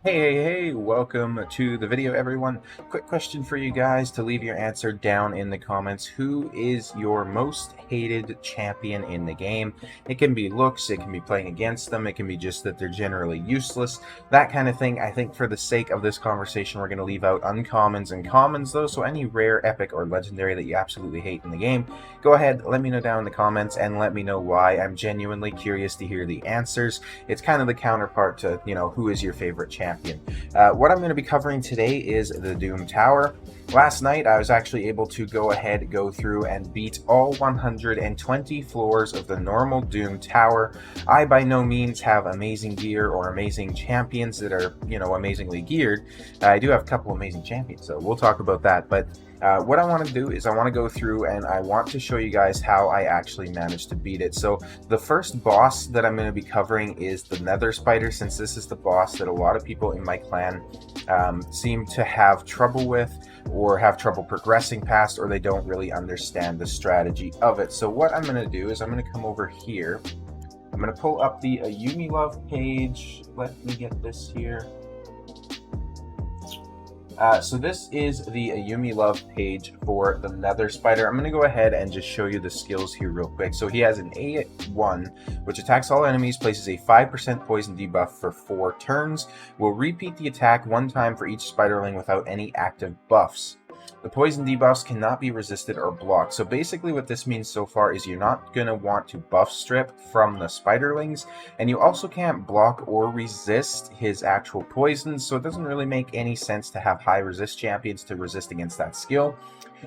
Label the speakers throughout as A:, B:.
A: Hey, welcome to the video, everyone. Quick question for you guys to leave your answer down in the comments. Who is your most hated champion in the game? It can be looks, it can be playing against them, it can be just that they're generally useless, that kind of thing. I think for the sake of this conversation, we're going to leave out uncommons and commons, though, so any rare, epic, or legendary that you absolutely hate in the game, go ahead, let me know down in the comments, and let me know why. I'm genuinely curious to hear the answers. It's kind of the counterpart to, who is your favorite champion? What I'm going to be covering today is the Doom Tower. Last night I was actually able to go through and beat all 120 floors of the normal Doom Tower. I by no means have amazing gear or amazing champions that are, amazingly geared. I do have a couple amazing champions, so we'll talk about that. But what I want to do is I want to go through and I want to show you guys how I actually managed to beat it. So the first boss that I'm going to be covering is the Nether Spider, since this is the boss that a lot of people in my clan seem to have trouble with, or have trouble progressing past, or they don't really understand the strategy of it. So what I'm going to do is I'm going to come over here. I'm going to pull up the Yumi Love page. Let me get this here. So this is the Yumi Love page for the Nether Spider. I'm going to go ahead and just show you the skills here real quick. So he has an A1, which attacks all enemies, places a 5% poison debuff for 4 turns, will repeat the attack 1 time for each spiderling without any active buffs. The poison debuffs cannot be resisted or blocked. So basically what this means so far is you're not going to want to buff strip from the spiderlings, and you also can't block or resist his actual poisons, so it doesn't really make any sense to have high resist champions to resist against that skill.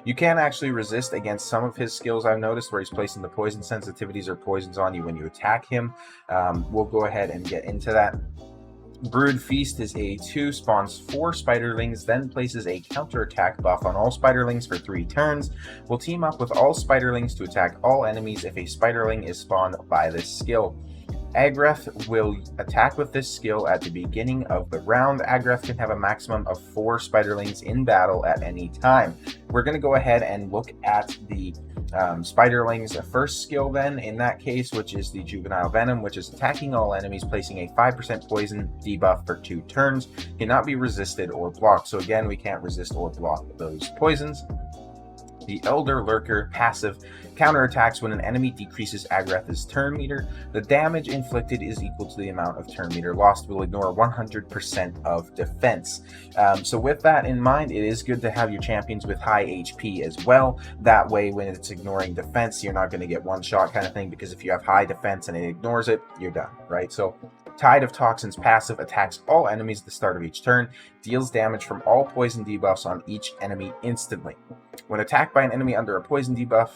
A: You can actually resist against some of his skills, I've noticed, where he's placing the poison sensitivities or poisons on you when you attack him. We'll go ahead and get into that. Brood Feast is A2, spawns 4 spiderlings, then places a counterattack buff on all spiderlings for 3 turns. Will team up with all spiderlings to attack all enemies if a spiderling is spawned by this skill. Agreth will attack with this skill at the beginning of the round. Agreth can have a maximum of 4 spiderlings in battle at any time. We're going to go ahead and look at the spiderling's first skill then, in that case, which is the Juvenile Venom, which is attacking all enemies, placing a 5% poison debuff for 2 turns, cannot be resisted or blocked. So again, we can't resist or block those poisons. The Elder Lurker passive counterattacks when an enemy decreases Agreth's turn meter. The damage inflicted is equal to the amount of turn meter lost. Will ignore 100% of defense. So with that in mind, it is good to have your champions with high HP as well. That way, when it's ignoring defense, you're not going to get one shot kind of thing, because if you have high defense and it ignores it, you're done, right? So Tide of Toxins passive attacks all enemies at the start of each turn, deals damage from all poison debuffs on each enemy instantly. When attacked by an enemy under a poison debuff,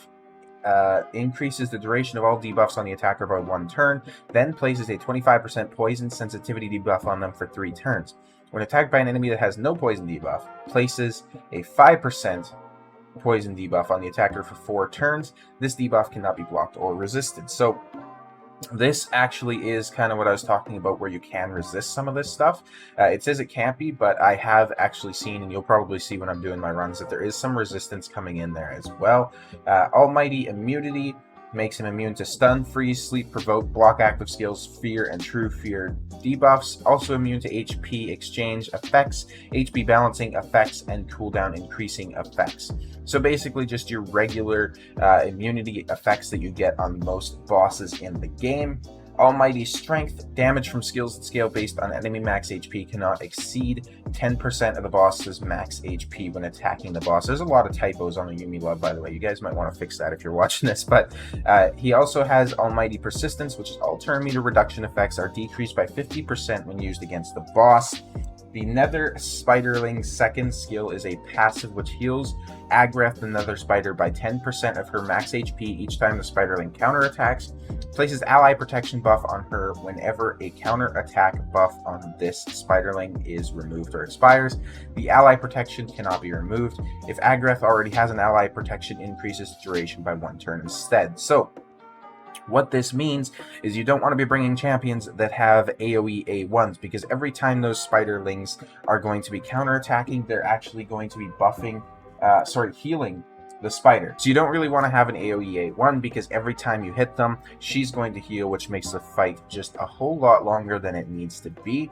A: increases the duration of all debuffs on the attacker by 1 turn, then places a 25% poison sensitivity debuff on them for 3 turns. When attacked by an enemy that has no poison debuff, places a 5% poison debuff on the attacker for 4 turns. This debuff cannot be blocked or resisted. So this actually is kind of what I was talking about, where you can resist some of this stuff. It says it can't be, but I have actually seen, and you'll probably see when I'm doing my runs, that there is some resistance coming in there as well. Almighty Immunity makes him immune to stun, freeze, sleep, provoke, block active skills, fear, and true fear debuffs. Also immune to HP exchange effects, HP balancing effects, and cooldown increasing effects. So basically just your regular immunity effects that you get on most bosses in the game. Almighty Strength, damage from skills that scale based on enemy max HP cannot exceed 10% of the boss's max HP when attacking the boss. There's a lot of typos on the Yumi Love, by the way. You guys might want to fix that if you're watching this. But he also has Almighty Persistence, which is all turn meter reduction effects are decreased by 50% when used against the boss. The Nether Spiderling's second skill is a passive which heals Agreth the Nether Spider by 10% of her max HP each time the Spiderling counterattacks. Places ally protection buff on her whenever a counterattack buff on this Spiderling is removed or expires. The ally protection cannot be removed. If Agreth already has an ally protection, increases duration by 1 turn instead. So what this means is you don't want to be bringing champions that have AoE A1s, because every time those spiderlings are going to be counterattacking, they're actually going to be buffing, healing the spider. So you don't really want to have an AoE A1, because every time you hit them, she's going to heal, which makes the fight just a whole lot longer than it needs to be.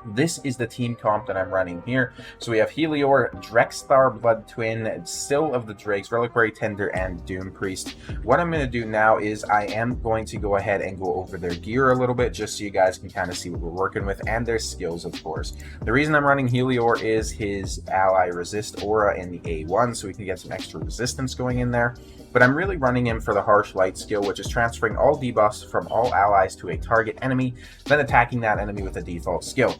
A: This is the team comp that I'm running here. So we have Helior, Drexthar, Blood Twin, Scyl of the Drakes, Reliquary Tender, and Doompriest. What I'm going to do now is I am going to go ahead and go over their gear a little bit, just so you guys can kind of see what we're working with, and their skills, of course. The reason I'm running Helior is his ally resist aura in the A1, so we can get some extra resistance going in there. But I'm really running him for the Harsh Light skill, which is transferring all debuffs from all allies to a target enemy, then attacking that enemy with a default skill.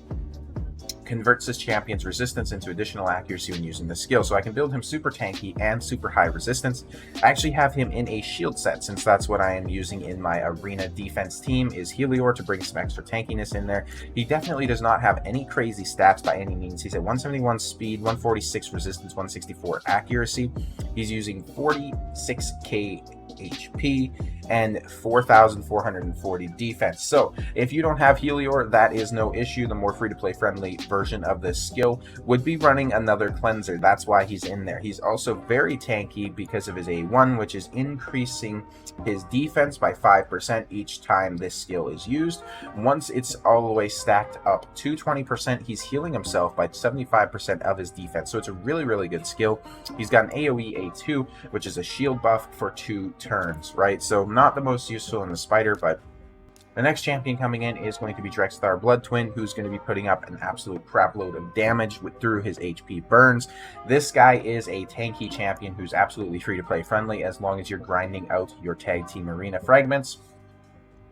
A: Converts this champion's resistance into additional accuracy when using the skill, so I can build him super tanky and super high resistance. I actually have him in a shield set, since that's what I am using in my arena defense team, is Helior, to bring some extra tankiness in there. He definitely does not have any crazy stats by any means. He's at 171 speed, 146 resistance, 164 accuracy. He's using 46k HP and 4,440 defense. So if you don't have Helior, that is no issue. The more free-to-play friendly version of this skill would be running another cleanser. That's why he's in there. He's also very tanky because of his A1, which is increasing his defense by 5% each time this skill is used. Once it's all the way stacked up to 20%, he's healing himself by 75% of his defense. So it's a really, really good skill. He's got an AoE A2, which is a shield buff for 2 turns, right? So not the most useful in the spider, but the next champion coming in is going to be Drexthar Blood Twin, who's going to be putting up an absolute crap load of damage through his HP burns. This guy is a tanky champion who's absolutely free to play friendly as long as you're grinding out your tag team arena fragments.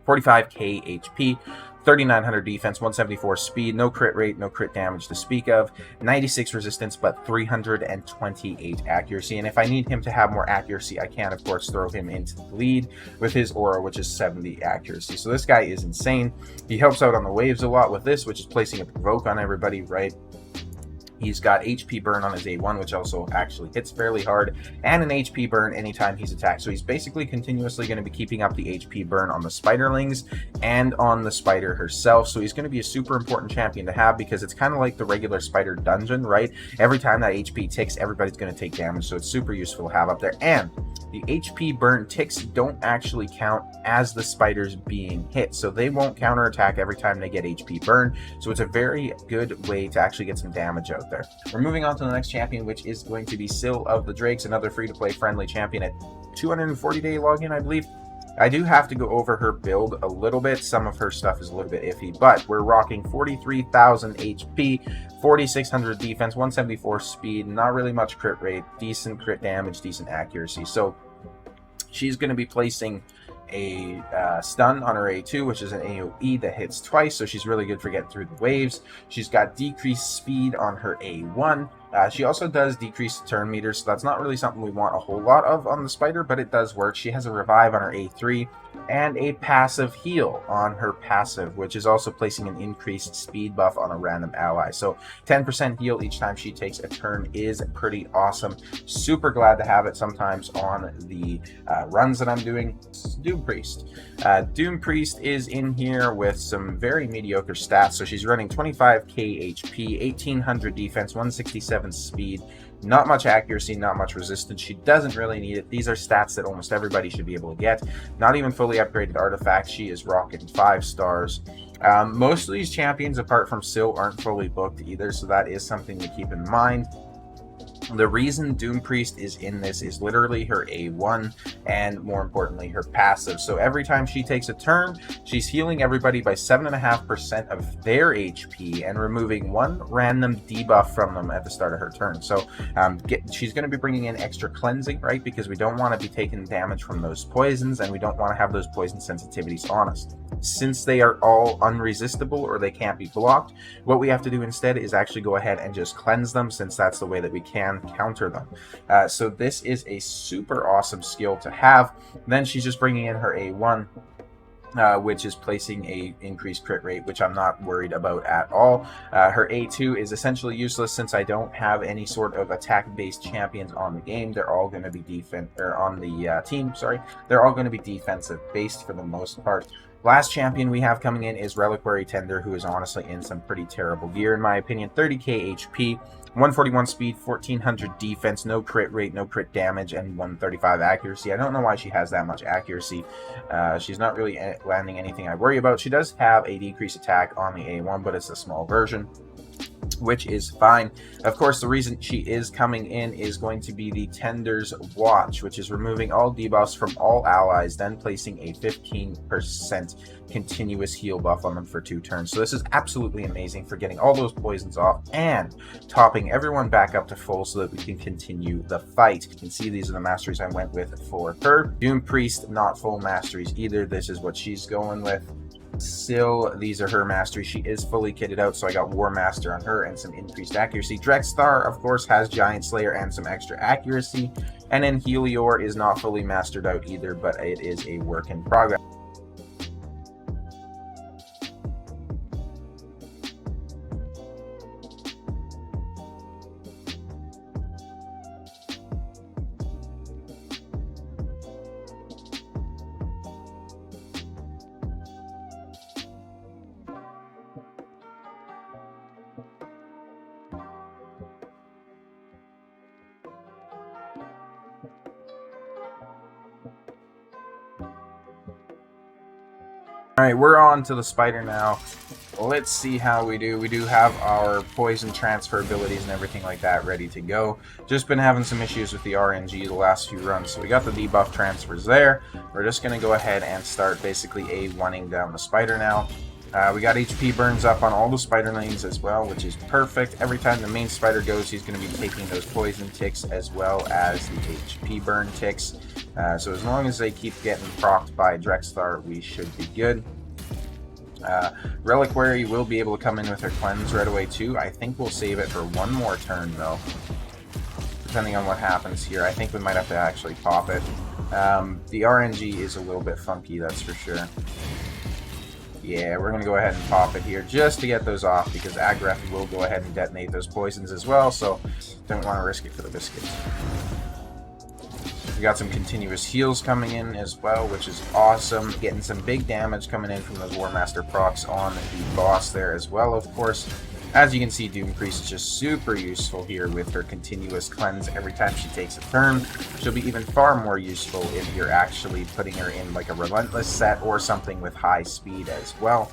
A: 45k HP, 3,900 defense, 174 speed, no crit rate, no crit damage to speak of, 96 resistance, but 328 accuracy. And if I need him to have more accuracy, I can, of course, throw him into the lead with his aura, which is 70 accuracy. So this guy is insane. He helps out on the waves a lot with this, which is placing a provoke on everybody, right? He's got HP burn on his A1, which also actually hits fairly hard, and an HP burn anytime he's attacked. So he's basically continuously going to be keeping up the HP burn on the spiderlings and on the spider herself. So he's going to be a super important champion to have, because it's kind of like the regular spider dungeon, right? Every time that HP ticks, everybody's going to take damage. So it's super useful to have up there. And the HP burn ticks don't actually count as the spiders being hit, so they won't counterattack every time they get HP burn. So it's a very good way to actually get some damage out there. We're moving on to the next champion, which is going to be Scyl of the Drakes, another free-to-play friendly champion at 240-day login, I believe. I do have to go over her build a little bit. Some of her stuff is a little bit iffy, but we're rocking 43,000 HP, 4,600 defense, 174 speed, not really much crit rate, decent crit damage, decent accuracy. So she's going to be placing a stun on her A2, which is an AoE that hits twice, so she's really good for getting through the waves. She's got decreased speed on her A1. She also does decrease turn meters, so that's not really something we want a whole lot of on the spider, but it does work. She has a revive on her A3 and a passive heal on her passive, which is also placing an increased speed buff on a random ally. So 10% heal each time she takes a turn is pretty awesome. Super glad to have it sometimes on the runs that I'm doing. Doompriest. Doompriest is in here with some very mediocre stats. So she's running 25k HP, 1800 defense, 167 speed, not much accuracy, not much resistance. She doesn't really need it. These are stats that almost everybody should be able to get. Not even fully upgraded artifacts. She is rocking 5 stars. Most of these champions, apart from Scyl, aren't fully booked either, so that is something to keep in mind. The reason Doompriest is in this is literally her A1 and, more importantly, her passive. So every time she takes a turn, she's healing everybody by 7.5% of their HP and removing 1 random debuff from them at the start of her turn. So she's going to be bringing in extra cleansing, right? Because we don't want to be taking damage from those poisons, and we don't want to have those poison sensitivities on us. Since they are all unresistible or they can't be blocked, what we have to do instead is actually go ahead and just cleanse them, since that's the way that we can counter them. So this is a super awesome skill to have. Then she's just bringing in her A1, which is placing a increased crit rate, which I'm not worried about at all. Her A2 is essentially useless since I don't have any sort of attack-based champions on the game. They're all going to be on the team. Sorry, they're all going to be defensive-based for the most part. Last champion we have coming in is Reliquary Tender, who is honestly in some pretty terrible gear in my opinion. 30k HP, 141 speed, 1400 defense, no crit rate, no crit damage, and 135 accuracy. I don't know why she has that much accuracy. She's not really landing anything I worry about. She does have a decreased attack on the A1, but it's a small version, which is fine. Of course, the reason she is coming in is going to be the Tender's Watch, which is removing all debuffs from all allies, then placing a 15% continuous heal buff on them for 2 turns. So this is absolutely amazing for getting all those poisons off and topping everyone back up to full so that we can continue the fight. You can see these are the masteries I went with for her. Doompriest, not full masteries either. This is what she's going with. Scyl, these are her masteries. She is fully kitted out, so I got War Master on her and some increased accuracy. Drexthar, of course, has Giant Slayer and some extra accuracy. And then Helior is not fully mastered out either, but it is a work in progress. Alright, we're on to the spider now. Let's see how we do. We do have our poison transfer abilities and everything like that ready to go. Just been having some issues with the RNG the last few runs, so we got the debuff transfers there. We're just going to go ahead and start basically A1ing down the spider now. We got HP burns up on all the spider lanes as well, which is perfect. Every time the main spider goes, he's going to be taking those poison ticks as well as the HP burn ticks. So as long as they keep getting procced by Drexthar, we should be good. Reliquary will be able to come in with her cleanse right away too. I think we'll save it for one more turn though. Depending on what happens here, I think we might have to actually pop it. The RNG is a little bit funky, that's for sure. Yeah, we're going to go ahead and pop it here just to get those off, because Agreth will go ahead and detonate those poisons as well, so don't want to risk it for the biscuits. We got some continuous heals coming in as well, which is awesome. Getting some big damage coming in from those War Master procs on the boss there as well, of course. As you can see, Doompriest is just super useful here with her continuous cleanse every time she takes a turn. She'll be even far more useful if you're actually putting her in like a relentless set or something with high speed as well.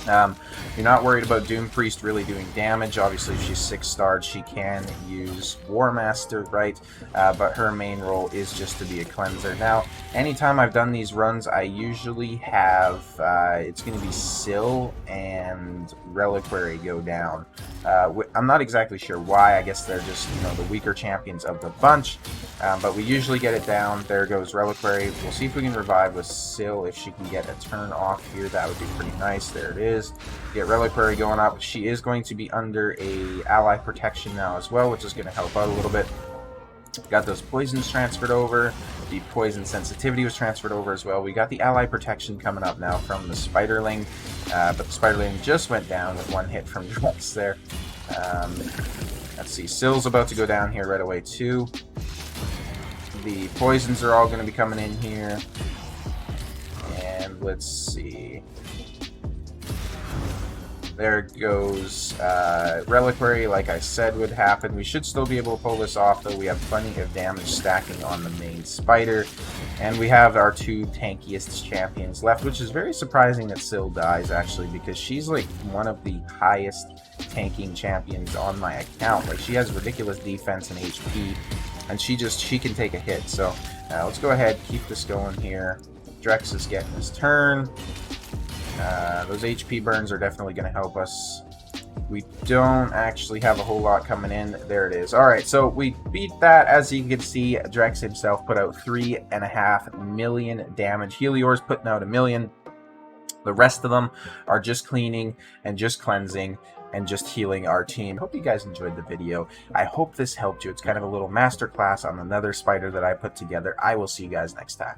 A: You're not worried about Doompriest really doing damage. Obviously, if she's 6-starred, she can use War Master, right? But her main role is just to be a cleanser. Now, anytime I've done these runs, I usually have, it's going to be Scyl and Reliquary go down. I'm not exactly sure why. I guess they're just, you know, the weaker champions of the bunch. But we usually get it down. There goes Reliquary. We'll see if we can revive with Scyl. If she can get a turn off here, that would be pretty nice. There it is. Get Reliquary going up. She is going to be under a ally protection now as well, which is going to help out a little bit. Got those poisons transferred over. The poison sensitivity was transferred over as well. We got the ally protection coming up now from the Spiderling. But the Spiderling just went down with one hit from Drex there. Let's see. Syl's about to go down here right away too. The poisons are all going to be coming in here. And let's see. There goes Reliquary, like I said would happen. We should still be able to pull this off, though. We have plenty of damage stacking on the main spider. And we have our 2 tankiest champions left, which is very surprising that Scyl dies, actually, because she's like one of the highest tanking champions on my account. Like, she has ridiculous defense and HP, and she can take a hit. So let's go ahead, keep this going here. Drex is getting his turn. Those HP burns are definitely going to help us. We don't actually have a whole lot coming in. There it is. Alright, so we beat that. As you can see, Drex himself put out 3.5 million damage. Helior's putting out 1 million. The rest of them are just cleaning and just cleansing and just healing our team. Hope you guys enjoyed the video. I hope this helped you. It's kind of a little masterclass on another spider that I put together. I will see you guys next time.